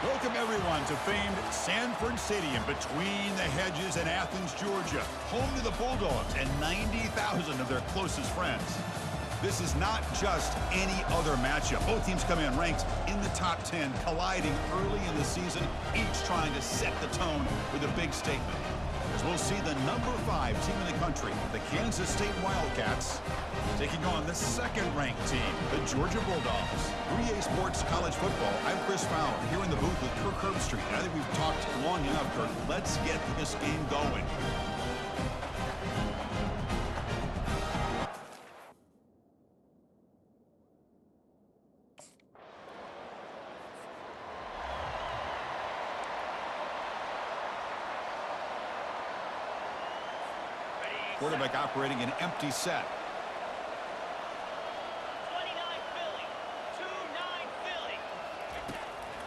Welcome, everyone, to famed Sanford Stadium between the hedges in Athens, Georgia, home to the Bulldogs and 90,000 of their closest friends. This is not just any other matchup. Both teams come in ranked in the top 10, colliding early in the season, each trying to set the tone with a big statement. As we'll see the number 5 team in the country, the Kansas State Wildcats, taking on the second-ranked team, the Georgia Bulldogs. 3A Sports College Football, I'm Chris Fowler, here in the booth with Kirk Herbstreit. I think we've talked long enough, Kirk. Let's get this game going. Quarterback operating an empty set.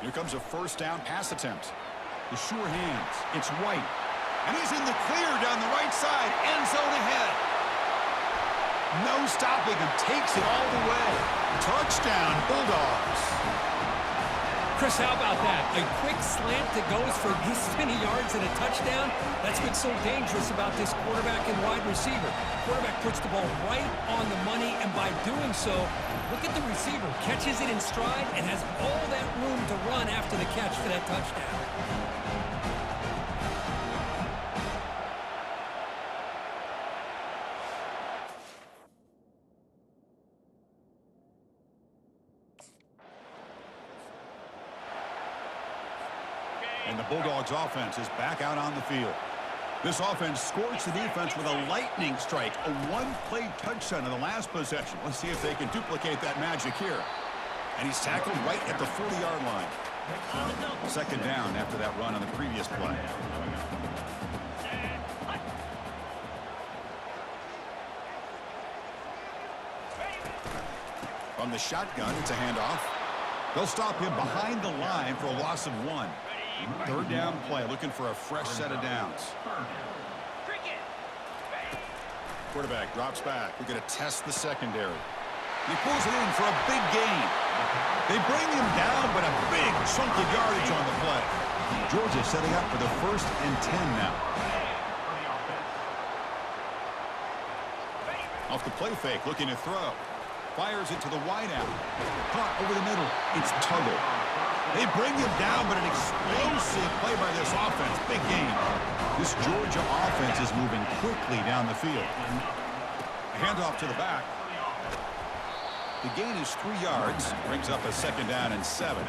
Here comes a first down pass attempt. The sure hands. It's White. And he's in the clear down the right side. End zone ahead. No stopping him. Takes it all the way. Touchdown, Bulldogs. Chris, how about that? A quick slant that goes for this many yards and a touchdown. That's what's so dangerous about this quarterback and wide receiver. Quarterback puts the ball right on the money, and by doing so, look at the receiver. Catches it in stride and has all that room to run after the catch for that touchdown. And the Bulldogs offense is back out on the field. This offense scorched the defense with a lightning strike, a one-play touchdown in the last possession. Let's see if they can duplicate that magic here. And he's tackled right at the 40-yard line. Second down after that run on the previous play. From the shotgun, it's a handoff. They'll stop him behind the line for a loss of 1. Third down play, looking for a fresh set of downs. Quarterback drops back. We're going to test the secondary. He pulls it in for a big gain. They bring him down, but a big chunk of yardage on the play. Georgia setting up for the 1st and 10 now. Off the play fake, looking to throw. Fires it to the wideout. Caught over the middle. It's Tuttle. They bring him down, but an explosive play by this offense. Big game. This Georgia offense is moving quickly down the field. A handoff to the back. The gain is 3 yards. Brings up a second down and 7.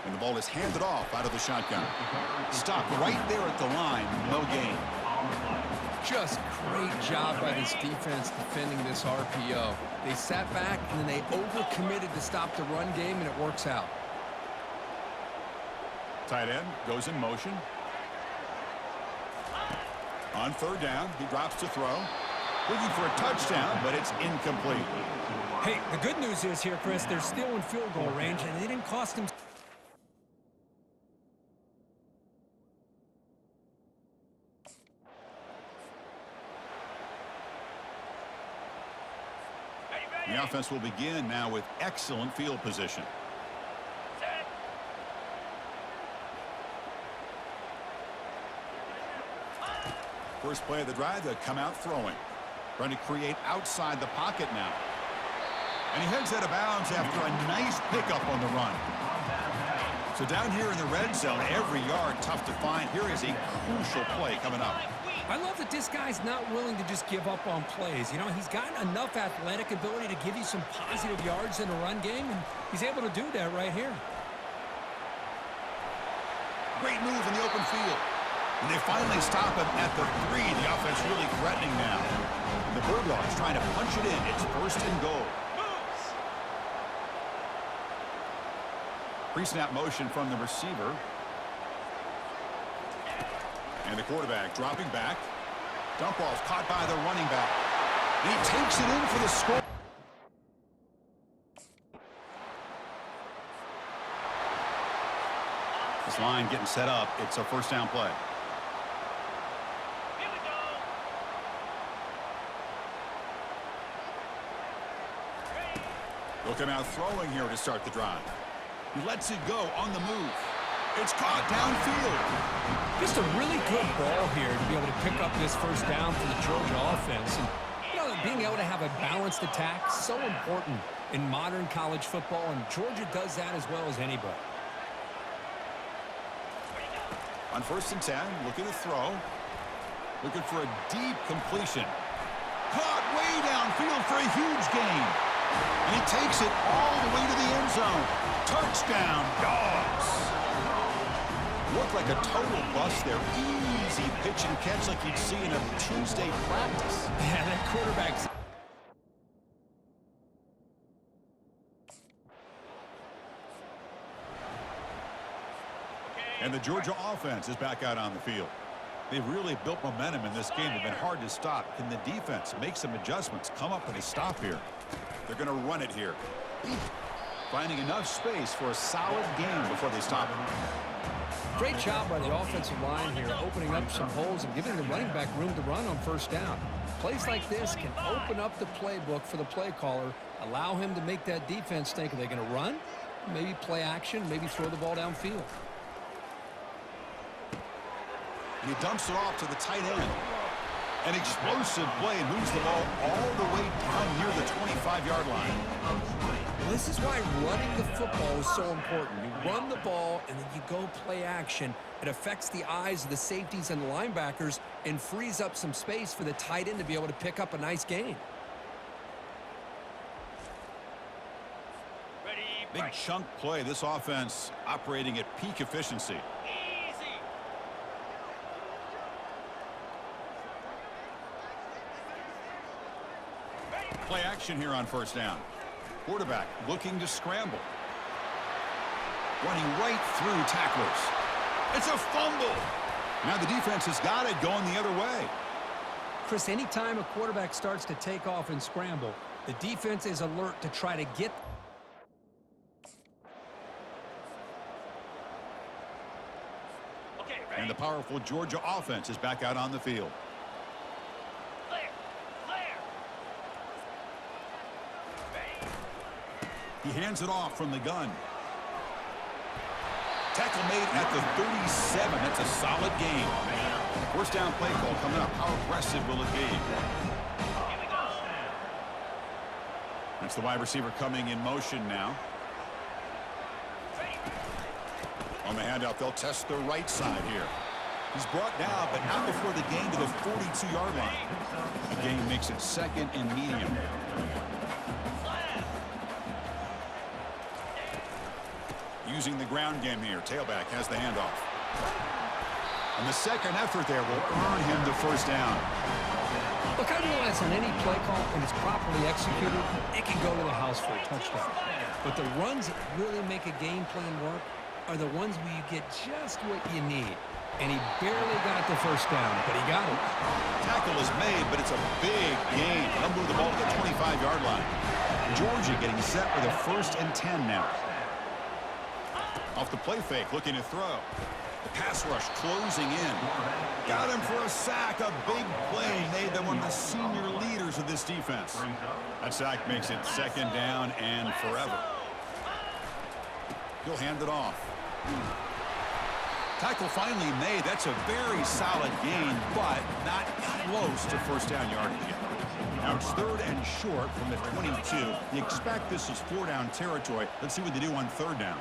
And the ball is handed off out of the shotgun. Stopped right there at the line. No gain. Just great job by this defense defending this RPO. They sat back and then they overcommitted to stop the run game, and it works out. Tight end goes in motion. On third down, he drops to throw. Looking for a touchdown, but it's incomplete. Hey, the good news is here, Chris, they're still in field goal range, and they didn't cost him. The offense will begin now with excellent field position. First play of the drive, they come out throwing. Trying to create outside the pocket now. And he heads out of bounds after a nice pickup on the run. So down here in the red zone, every yard tough to find. Here is a crucial play coming up. I love that this guy's not willing to just give up on plays. You know, he's got enough athletic ability to give you some positive yards in the run game, and he's able to do that right here. Great move in the open field. And they finally stop him at the 3. The offense really threatening now. And the Bulldogs trying to punch it in. It's 1st and goal. Pre-snap motion from the receiver. And the quarterback dropping back. Dump off caught by the running back. And he takes it in for the score. This line getting set up. It's a first down play. Looking out throwing here to start the drive. He lets it go on the move. It's caught downfield. Just a really good ball here to be able to pick up this first down for the Georgia offense. And, you know, being able to have a balanced attack, so important in modern college football, and Georgia does that as well as anybody. On 1st and 10, looking to throw. Looking for a deep completion. Caught way downfield for a huge gain. And he takes it all the way to the end zone. Touchdown, Dogs. Looked like a total bust there. Easy pitch and catch like you'd see in a Tuesday practice. Yeah, that quarterback's... And the Georgia offense is back out on the field. They've really built momentum in this game. They've been hard to stop. Can the defense make some adjustments, come up with a stop here? They're going to run it here. Finding enough space for a solid game before they stop it. Great job by the offensive line here, opening up some holes and giving the running back room to run on 1st down. Plays like this can open up the playbook for the play caller, allow him to make that defense think, are they going to run? Maybe play action, maybe throw the ball downfield. And he dumps it off to the tight end. An explosive play and moves the ball all the way down near the 25-yard line. This is why running the football is so important. You run the ball and then you go play action. It affects the eyes of the safeties and the linebackers and frees up some space for the tight end to be able to pick up a nice gain. Big chunk play. This offense operating at peak efficiency. Play action here on 1st down. Quarterback looking to scramble. Running right through tacklers. It's a fumble. Now the defense has got it going the other way. Chris, anytime a quarterback starts to take off and scramble, the defense is alert to try to get... And the powerful Georgia offense is back out on the field. He hands it off from the gun. Tackle made at the 37. That's a solid gain. 1st down play call coming up. How aggressive will it be? That's the wide receiver coming in motion now. On the handoff, they'll test the right side here. He's brought down, but not before the gain to the 42-yard line. The gain makes it 2nd and medium. Using the ground game here. Tailback has the handoff. And the second effort there will earn him the 1st down. Look, I realize on any play call, when it's properly executed, it can go to the house for a touchdown. But the runs that really make a game plan work are the ones where you get just what you need. And he barely got the 1st down, but he got it. Tackle is made, but it's a big gain. They'll move the ball to the 25-yard line. Georgia getting set with a 1st and 10 now. Off the play fake, looking to throw. The pass rush closing in. Got him for a sack. A big play made them one of the senior leaders of this defense. That sack makes it 2nd down and forever. He'll hand it off. Tackle finally made. That's a very solid gain, but not close to 1st down yardage yet. Now it's 3rd and short from the 22. You expect this is 4-down territory. Let's see what they do on 3rd down.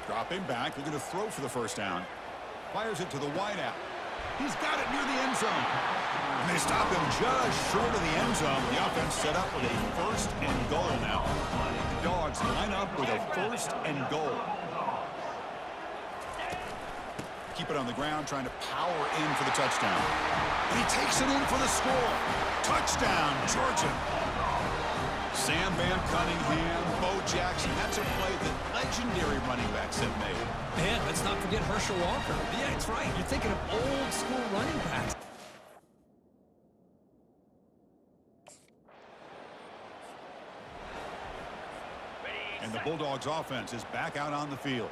Dropping back, looking to throw for the 1st down. Fires it to the wideout. He's got it near the end zone. And they stop him just short of the end zone. The offense set up with a 1st and goal now. The Dogs line up with a 1st and goal. Keep it on the ground, trying to power in for the touchdown. And he takes it in for the score. Touchdown, Georgia. Sam Van Cunningham, Bo Jackson. That's a play that legendary running backs have made. Man, let's not forget Herschel Walker. Yeah, it's right. You're thinking of old school running backs. And the Bulldogs offense is back out on the field.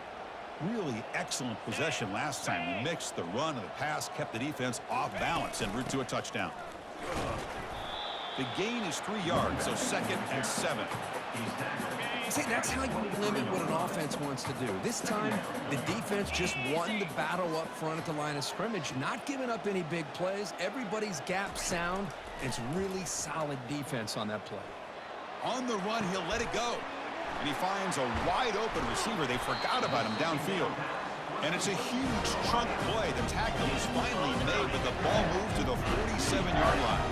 Really excellent possession last time. We mixed the run and the pass, kept the defense off balance en route to a touchdown. The gain is 3 yards, so 2nd and 7. See, that's how you limit what an offense wants to do. This time, the defense just won the battle up front at the line of scrimmage, not giving up any big plays. Everybody's gap sound. It's really solid defense on that play. On the run, he'll let it go. And he finds a wide-open receiver. They forgot about him downfield. And it's a huge chunk play. The tackle is finally made, but the ball moved to the 47-yard line.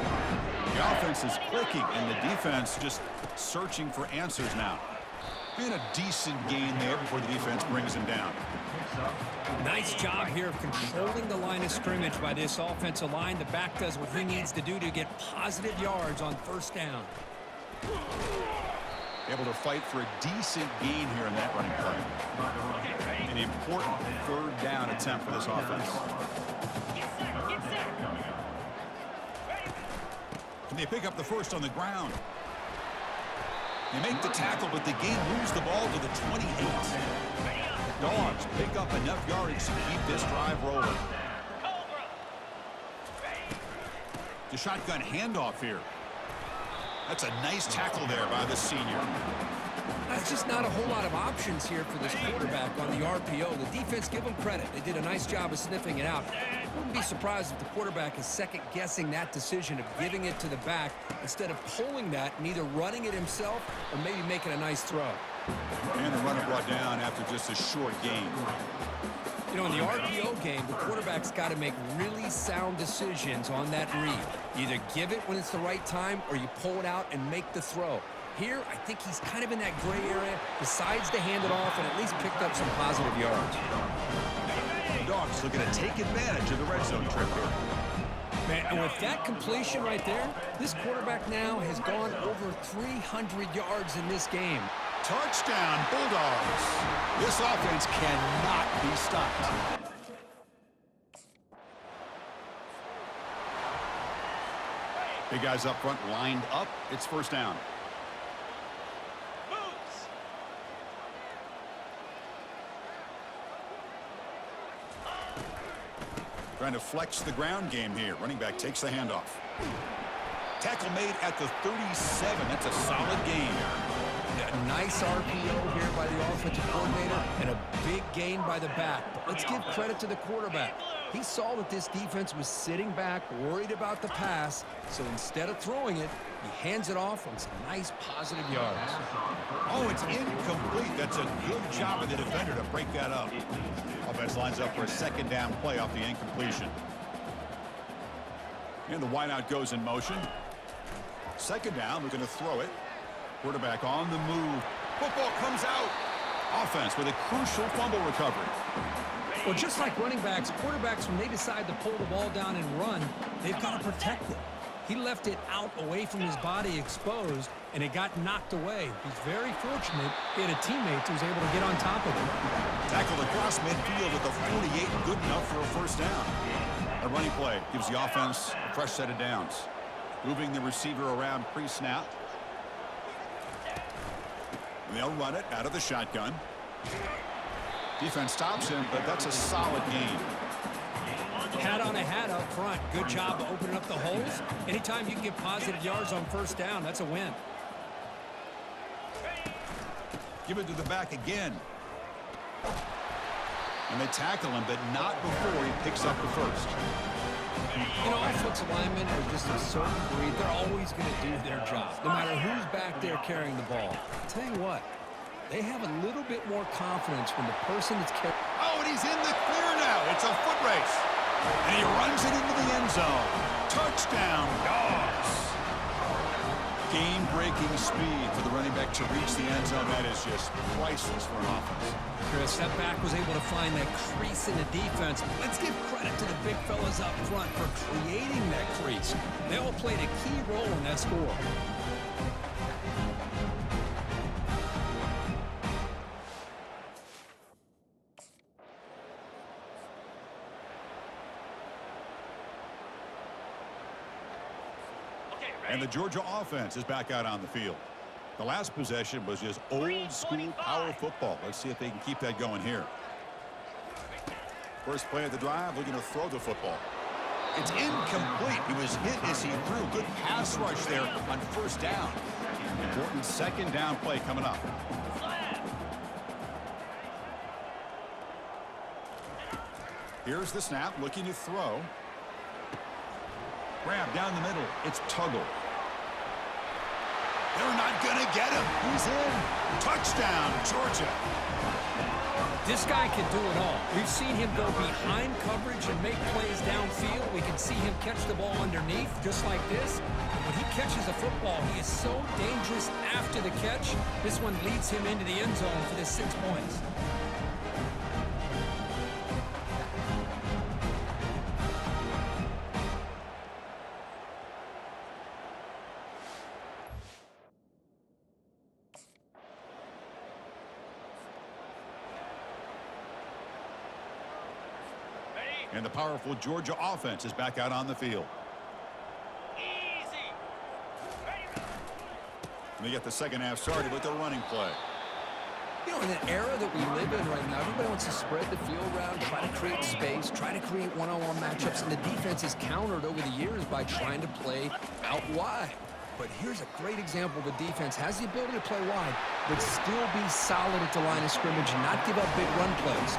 The offense is clicking, and the defense just searching for answers now. And a decent gain there before the defense brings him down. Nice job here of controlling the line of scrimmage by this offensive line. The back does what he needs to do to get positive yards on 1st down. Able to fight for a decent gain here in that running play. An important 3rd down attempt for this offense. Can they pick up the first on the ground? They make the tackle, but the game moves the ball to the 28. The Dogs pick up enough yardage to keep this drive rolling. The shotgun handoff here. That's a nice tackle there by the senior. That's just not a whole lot of options here for this quarterback on the RPO. The defense, give them credit. They did a nice job of sniffing it out. Wouldn't be surprised if the quarterback is second-guessing that decision of giving it to the back instead of pulling that and either running it himself or maybe making a nice throw. And the runner brought down after just a short gain. You know, in the RPO game, the quarterback's got to make really sound decisions on that read. Either give it when it's the right time or you pull it out and make the throw. Here, I think he's kind of in that gray area, decides to hand it off and at least picked up some positive yards. The Dogs looking to take advantage of the red zone trip here. Man, and with that completion right there, this quarterback now has gone over 300 yards in this game. Touchdown, Bulldogs. This offense cannot be stopped. Big guys up front lined up. It's 1st down. Trying to flex the ground game here. Running back takes the handoff. Tackle made at the 37. That's a solid gain. A nice RPO here by the offensive coordinator and a big gain by the back. But let's give credit to the quarterback. He saw that this defense was sitting back, worried about the pass, so instead of throwing it, he hands it off on some nice positive yards. Oh, it's incomplete. That's a good job of the defender to break that up. Offense lines up for a 2nd down play off the incompletion. And the wideout goes in motion. 2nd down, looking to throw it. Quarterback on the move. Football comes out. Offense with a crucial fumble recovery. Well, just like running backs, quarterbacks, when they decide to pull the ball down and run, they've got to protect it. He left it out away from his body exposed, and it got knocked away. He's very fortunate he had a teammate who was able to get on top of it. Tackled across midfield at the 48, good enough for a 1st down. A running play gives the offense a fresh set of downs. Moving the receiver around pre-snap. They'll run it out of the shotgun. Defense stops him, but that's a solid gain. Hat on a hat up front. Good job of opening up the holes. Anytime you can get positive yards on 1st down, that's a win. Give it to the back again. And they tackle him, but not before he picks up the first. You know, offensive linemen are just a certain breed. They're always going to do their job, no matter who's back there carrying the ball. I'll tell you what, they have a little bit more confidence when the person that's carrying... Oh, and he's in the clear now. It's a foot race. And he runs it into the end zone. Touchdown, Dogs. Game-breaking speed for the running back to reach the end zone. That is just priceless for an offense. Chris, that back was able to find that crease in the defense. Let's give credit to the big fellas up front for creating that crease. They all played a key role in that score. And the Georgia offense is back out on the field. The last possession was just old-school power football. Let's see if they can keep that going here. First play of the drive, looking to throw the football. It's incomplete. He was hit as he threw. Good pass rush there on first down. Important second down play coming up. Here's the snap, looking to throw. Grab down the middle. It's Tuggle. They're not going to get him. He's in. Touchdown, Georgia. This guy can do it all. We've seen him go behind coverage and make plays downfield. We can see him catch the ball underneath, just like this. When he catches a football, he is so dangerous after the catch. This one leads him into the end zone for the 6 points. And the powerful Georgia offense is back out on the field. Easy. They get the second half started with their running play. You know, in an era that we live in right now, everybody wants to spread the field around, try to create space, try to create one-on-one matchups, and the defense is countered over the years by trying to play out wide. But here's a great example. The defense has the ability to play wide, but still be solid at the line of scrimmage and not give up big run plays.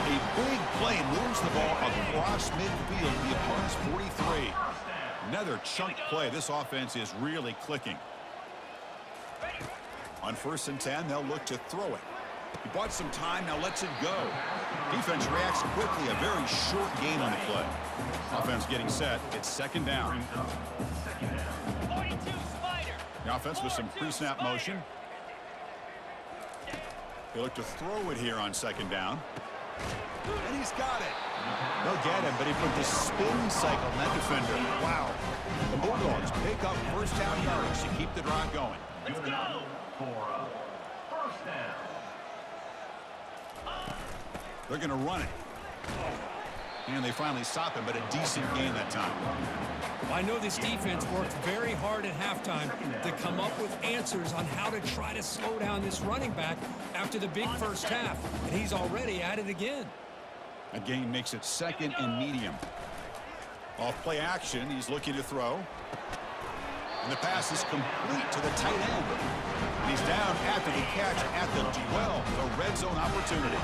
A big play moves the ball across midfield to the opponent's 43. Another chunk play. This offense is really clicking. On 1st and 10, they'll look to throw it. He bought some time, now lets it go. Defense reacts quickly. A very short gain on the play. Offense getting set. It's second down. 42 Spider. The offense with some pre-snap motion. They look to throw it here on second down. And he's got it. They'll get him, but he put the spin cycle on that defender. Wow. The Bulldogs pick up first down yards to keep the drive going. Let's go. First down. They're going to run it. And they finally stop him, but a decent gain that time. I know this defense worked very hard at halftime to come up with answers on how to try to slow down this running back after the big first half, and he's already at it again. A gain makes it second and medium. Off play action, he's looking to throw. And the pass is complete to the tight end. And he's down after the catch at the 12, the red zone opportunity.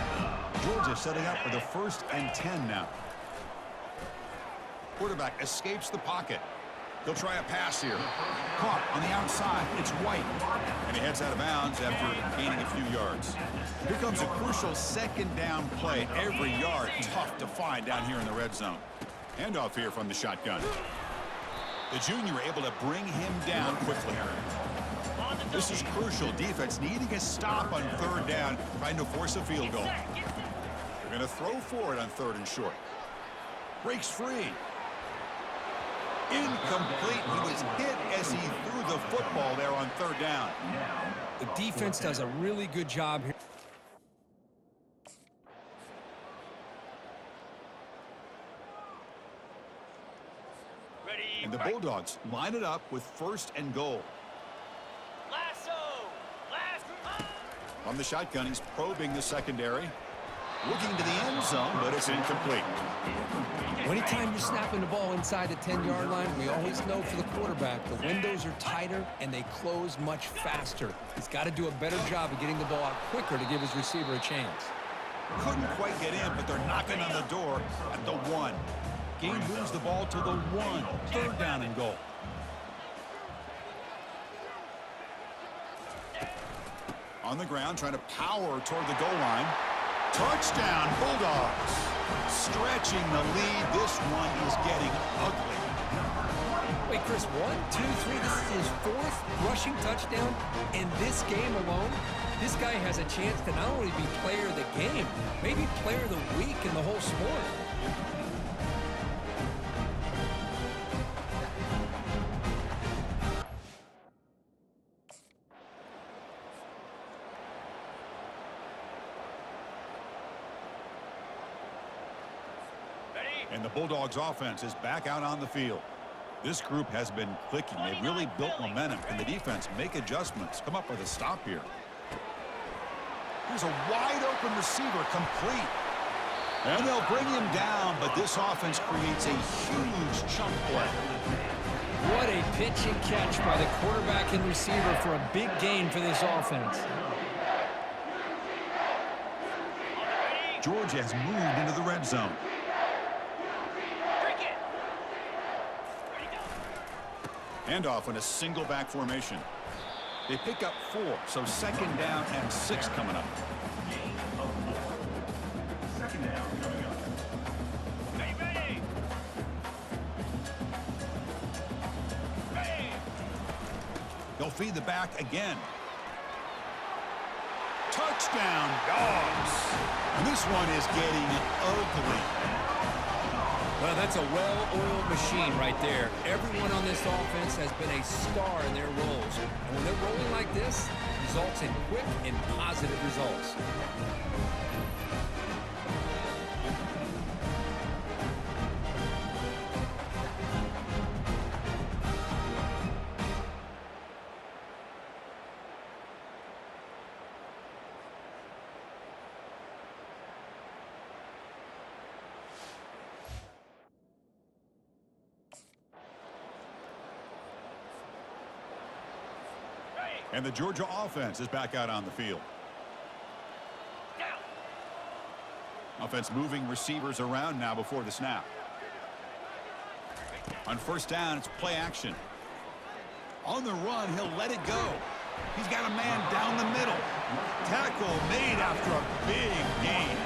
Georgia setting up for the 1st and 10 now. Quarterback escapes the pocket. They'll try a pass here. Caught on the outside. It's White. And he heads out of bounds after gaining a few yards. Here comes a crucial second down play. Every yard tough to find down here in the red zone. Handoff here from the shotgun. The junior able to bring him down quickly. This is crucial. Defense needing a stop on 3rd down, trying to force a field goal. They're going to throw for it on 3rd and short. Breaks free. Incomplete. He was hit as he threw the football there on 3rd down. The defense does a really good job here. Ready. And the Bulldogs line it up with 1st and goal. Lasso. Last. On the shotgun, he's probing the secondary. Looking to the end zone, but it's incomplete. Anytime you're snapping the ball inside the 10-yard line, we always know for the quarterback, the windows are tighter and they close much faster. He's got to do a better job of getting the ball out quicker to give his receiver a chance. Couldn't quite get in, but they're knocking on the door at the 1. Gain moves the ball to the 1. 3rd down and goal. On the ground, trying to power toward the goal line. Touchdown, Bulldogs. Stretching the lead. This one is getting ugly. Wait, Chris, 1, 2, 3. This is his 4th rushing touchdown in this game alone. This guy has a chance to not only be player of the game, maybe player of the week in the whole sport. And the Bulldogs offense is back out on the field. This group has been clicking. They've really built momentum. Can the defense make adjustments? Come up with a stop here. Here's a wide open receiver complete. And they'll bring him down, but this offense creates a huge chunk play. What a pitch and catch by the quarterback and receiver for a big gain for this offense. Georgia has moved into the red zone. Handoff in a single back formation. They pick up 4, so 2nd down and 6 coming up. Second down coming up. Ready. They'll feed the back again. Touchdown, Dogs. And this one is getting ugly. Well, that's a well-oiled machine right there. Everyone on this offense has been a star in their roles. And when they're rolling like this, results in quick and positive results. And the Georgia offense is back out on the field. Down. Offense moving receivers around now before the snap. On 1st down, it's play action. On the run, he'll let it go. He's got a man down the middle. Tackle made after a big gain.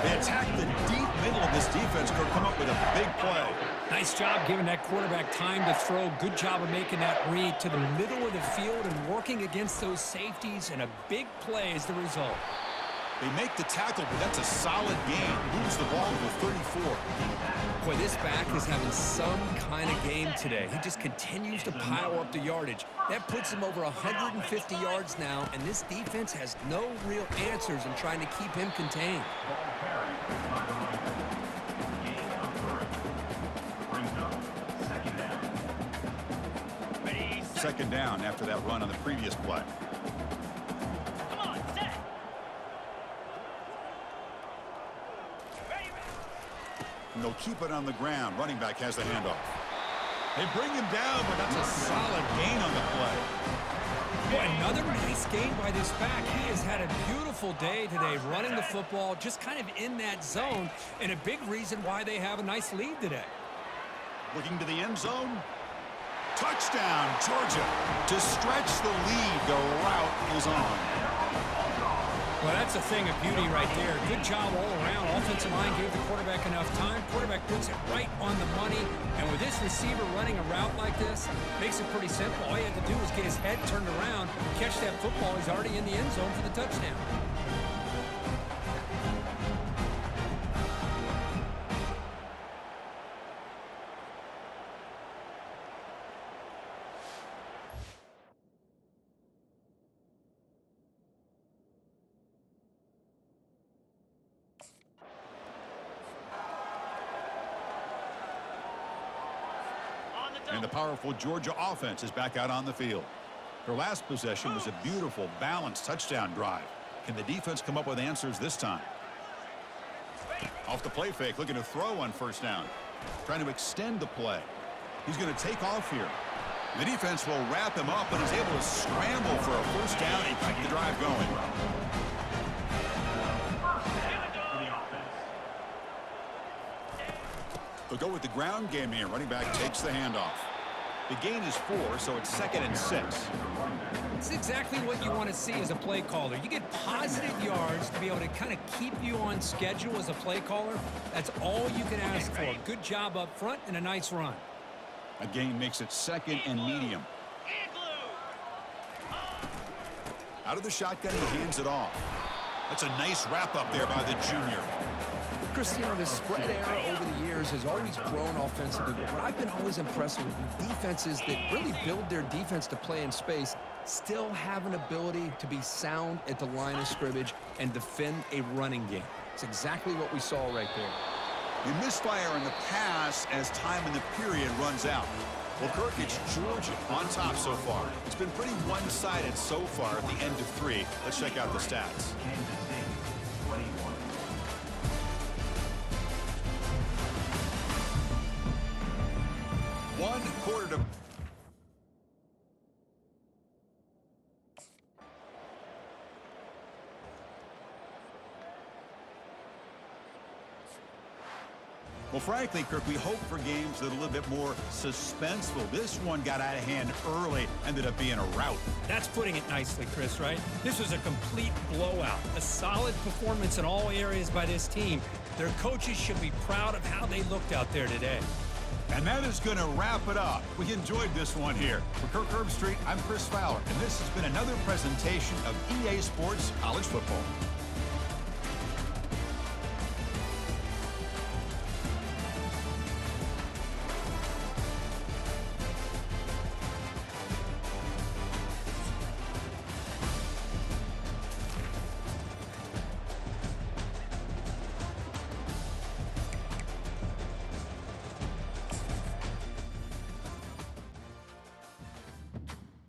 They attack the deep middle of this defense to come up with a big play. Nice job giving that quarterback time to throw. Good job of making that read to the middle of the field and working against those safeties, and a big play is the result. They make the tackle, but that's a solid gain. Moves the ball to the 34. Boy, this back is having some kind of game today. He just continues to pile up the yardage. That puts him over 150 yards now, and this defense has no real answers in trying to keep him contained. Ball carried by the running back. Gain of 3. Brings up second down. Ready, set. 2nd down after that run on the previous play. Come on, set. Ready. And they'll keep it on the ground. Running back has the handoff. They bring him down, but that's a solid gain on the play. Boy, another nice gain by this back. He has had a beautiful day today running the football, just kind of in that zone, and a big reason why they have a nice lead today. Looking to the end zone. Touchdown, Georgia. To stretch the lead, the route is on. Well, that's a thing of beauty right there. Good job all around. Offensive line gave the quarterback enough time. Quarterback puts it right on the money. And with this receiver running a route like this, makes it pretty simple. All you have to do is get his head turned around, catch that football. He's already in the end zone for the touchdown. And the powerful Georgia offense is back out on the field. Their last possession was a beautiful, balanced touchdown drive. Can the defense come up with answers this time? Off the play fake, looking to throw on 1st down. Trying to extend the play. He's going to take off here. The defense will wrap him up, and is able to scramble for a 1st down and keep the drive going. They'll go with the ground game here. Running back takes the handoff. The gain is 4, so it's 2nd and 6. It's exactly what you want to see as a play caller. You get positive yards to be able to kind of keep you on schedule as a play caller. That's all you can ask for. Good job up front and a nice run. A gain makes it 2nd and medium. Out of the shotgun, he hands it off. That's a nice wrap up there by the junior. Chris, you know, the spread era over the years has always grown offensively, but what I've been always impressed with defenses that really build their defense to play in space still have an ability to be sound at the line of scrimmage and defend a running game. It's exactly what we saw right there. You misfire in the pass as time in the period runs out. Well, Kirk, it's Georgia on top so far. It's been pretty one-sided so far at the end of 3. Let's check out the stats. quarter to... Well, frankly, Kirk, we hope for games that are a little bit more suspenseful. This one got out of hand early, ended up being a rout. That's putting it nicely, Chris, right? This was a complete blowout. A solid performance in all areas by this team. Their coaches should be proud of how they looked out there today. And that is going to wrap it up. We enjoyed this one here. For Kirk Herbstreit, I'm Chris Fowler, and this has been another presentation of EA Sports College Football.